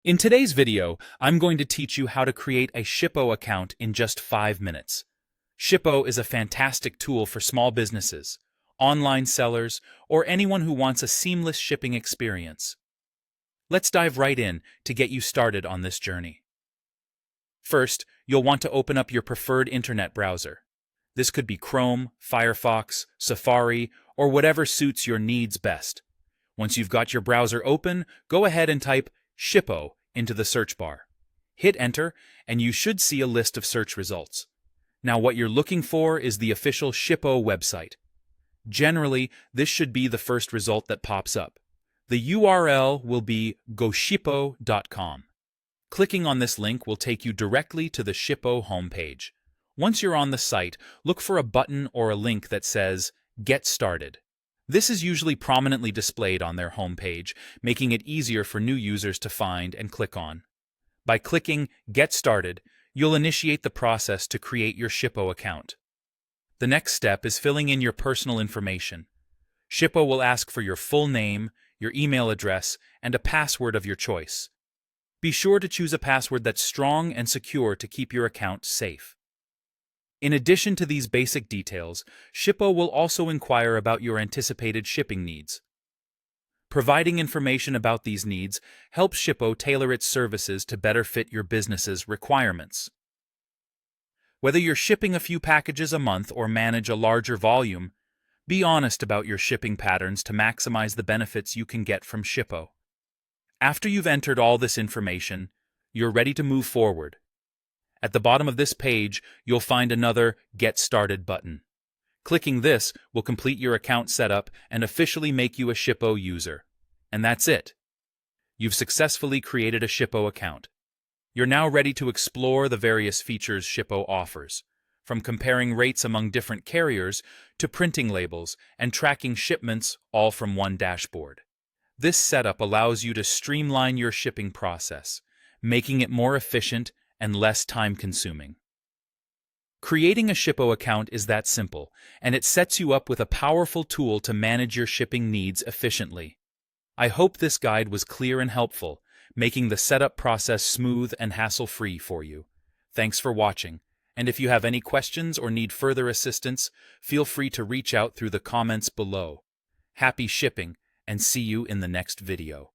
In today's video, I'm going to teach you how to create a Shippo account in just 5 minutes. Shippo is a fantastic tool for small businesses, online sellers, or anyone who wants a seamless shipping experience. Let's dive right in to get you started on this journey. First, you'll want to open up your preferred internet browser. This could be Chrome, Firefox, Safari, or whatever suits your needs best. Once you've got your browser open, go ahead and type Shippo into the search bar. Hit enter, and you should see a list of search results. Now what you're looking for is the official Shippo website. Generally, this should be the first result that pops up. The URL will be goshippo.com. Clicking on this link will take you directly to the Shippo homepage. Once you're on the site, look for a button or a link that says Get Started. This is usually prominently displayed on their homepage, making it easier for new users to find and click on. By clicking Get Started, you'll initiate the process to create your Shippo account. The next step is filling in your personal information. Shippo will ask for your full name, your email address, and a password of your choice. Be sure to choose a password that's strong and secure to keep your account safe. In addition to these basic details, Shippo will also inquire about your anticipated shipping needs. Providing information about these needs helps Shippo tailor its services to better fit your business's requirements. Whether you're shipping a few packages a month or manage a larger volume, be honest about your shipping patterns to maximize the benefits you can get from Shippo. After you've entered all this information, you're ready to move forward. At the bottom of this page, you'll find another Get Started button. Clicking this will complete your account setup and officially make you a Shippo user. And that's it. You've successfully created a Shippo account. You're now ready to explore the various features Shippo offers, from comparing rates among different carriers to printing labels and tracking shipments, all from one dashboard. This setup allows you to streamline your shipping process, making it more efficient and less time-consuming. Creating a Shippo account is that simple, and it sets you up with a powerful tool to manage your shipping needs efficiently. I hope this guide was clear and helpful, making the setup process smooth and hassle-free for you. Thanks for watching, and if you have any questions or need further assistance, feel free to reach out through the comments below. Happy shipping, and see you in the next video.